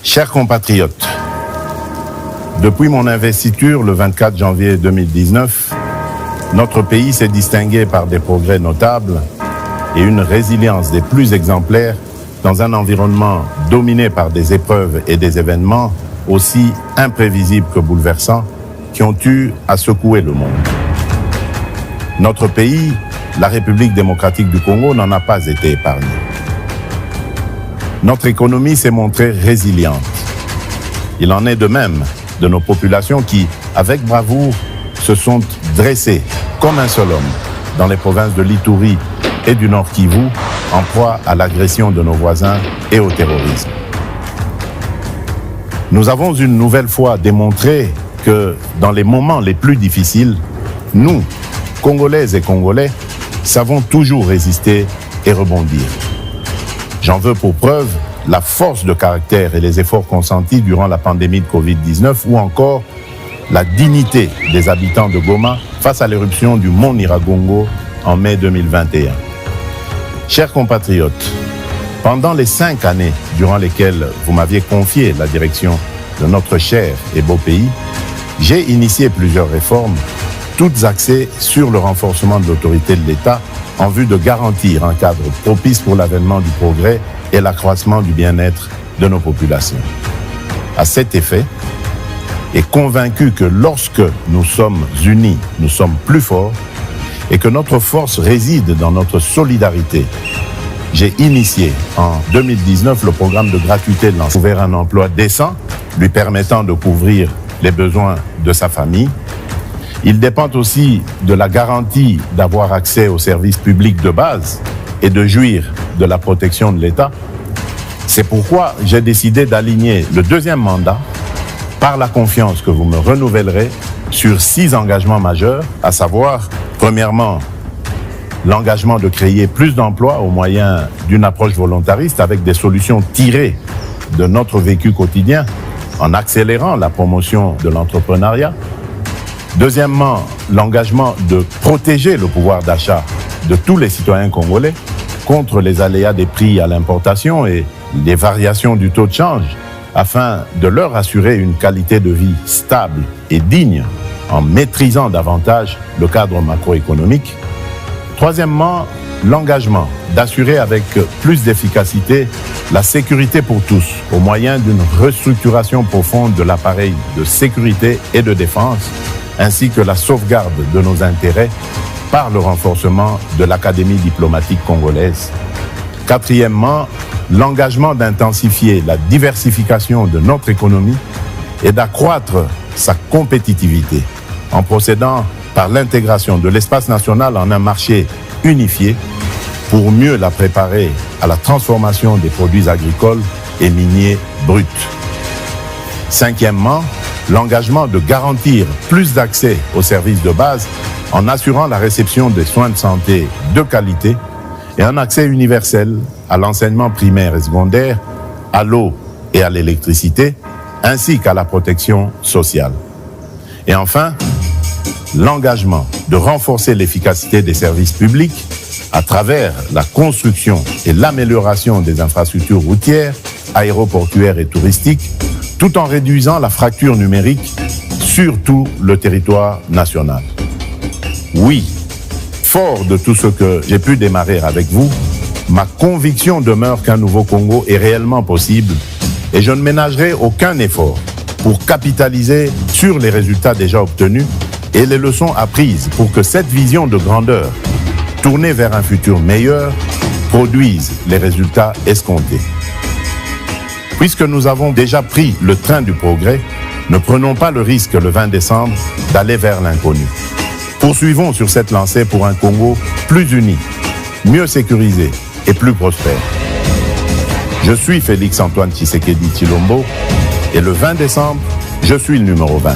Chers compatriotes, depuis mon investiture le 24 janvier 2019, notre pays s'est distingué par des progrès notables et une résilience des plus exemplaires dans un environnement dominé par des épreuves et des événements aussi imprévisibles que bouleversants qui ont eu à secouer le monde. Notre pays, la République démocratique du Congo, n'en a pas été épargné. Notre économie s'est montrée résiliente. Il en est de même de nos populations qui, avec bravoure, se sont dressées comme un seul homme dans les provinces de l'Ituri et du Nord Kivu, en proie à l'agression de nos voisins et au terrorisme. Nous avons une nouvelle fois démontré que dans les moments les plus difficiles, nous, Congolaises et Congolais, savons toujours résister et rebondir. J'en veux pour preuve la force de caractère et les efforts consentis durant la pandémie de Covid-19 ou encore la dignité des habitants de Goma face à l'éruption du mont Nyiragongo en mai 2021. Chers compatriotes, pendant les 5 années durant lesquelles vous m'aviez confié la direction de notre cher et beau pays, j'ai initié plusieurs réformes, toutes axées sur le renforcement de l'autorité de l'État en vue de garantir un cadre propice pour l'avènement du progrès et l'accroissement du bien-être de nos populations. À cet effet, et convaincu que lorsque nous sommes unis, nous sommes plus forts et que notre force réside dans notre solidarité, j'ai initié en 2019 le programme de gratuité de l'enfant, ouvert un emploi décent, lui permettant de couvrir les besoins de sa famille. Il dépend aussi de la garantie d'avoir accès aux services publics de base et de jouir de la protection de l'État. C'est pourquoi j'ai décidé d'aligner le deuxième mandat par la confiance que vous me renouvellerez sur 6 engagements majeurs, à savoir, premièrement, l'engagement de créer plus d'emplois au moyen d'une approche volontariste avec des solutions tirées de notre vécu quotidien en accélérant la promotion de l'entrepreneuriat. Deuxièmement, l'engagement de protéger le pouvoir d'achat de tous les citoyens congolais contre les aléas des prix à l'importation et les variations du taux de change afin de leur assurer une qualité de vie stable et digne en maîtrisant davantage le cadre macroéconomique. Troisièmement, l'engagement d'assurer avec plus d'efficacité la sécurité pour tous au moyen d'une restructuration profonde de l'appareil de sécurité et de défense, ainsi que la sauvegarde de nos intérêts par le renforcement de l'Académie diplomatique congolaise. Quatrièmement, l'engagement d'intensifier la diversification de notre économie et d'accroître sa compétitivité en procédant par l'intégration de l'espace national en un marché unifié pour mieux la préparer à la transformation des produits agricoles et miniers bruts. Cinquièmement, l'engagement de garantir plus d'accès aux services de base en assurant la réception des soins de santé de qualité et un accès universel à l'enseignement primaire et secondaire, à l'eau et à l'électricité, ainsi qu'à la protection sociale. Et enfin, l'engagement de renforcer l'efficacité des services publics à travers la construction et l'amélioration des infrastructures routières, aéroportuaires et touristiques, tout en réduisant la fracture numérique sur tout le territoire national. Oui, fort de tout ce que j'ai pu démarrer avec vous, ma conviction demeure qu'un nouveau Congo est réellement possible et je ne ménagerai aucun effort pour capitaliser sur les résultats déjà obtenus et les leçons apprises pour que cette vision de grandeur, tournée vers un futur meilleur, produise les résultats escomptés. Puisque nous avons déjà pris le train du progrès, ne prenons pas le risque le 20 décembre d'aller vers l'inconnu. Poursuivons sur cette lancée pour un Congo plus uni, mieux sécurisé et plus prospère. Je suis Félix Antoine Tshisekedi Tshilombo et le 20 décembre, je suis le numéro 20.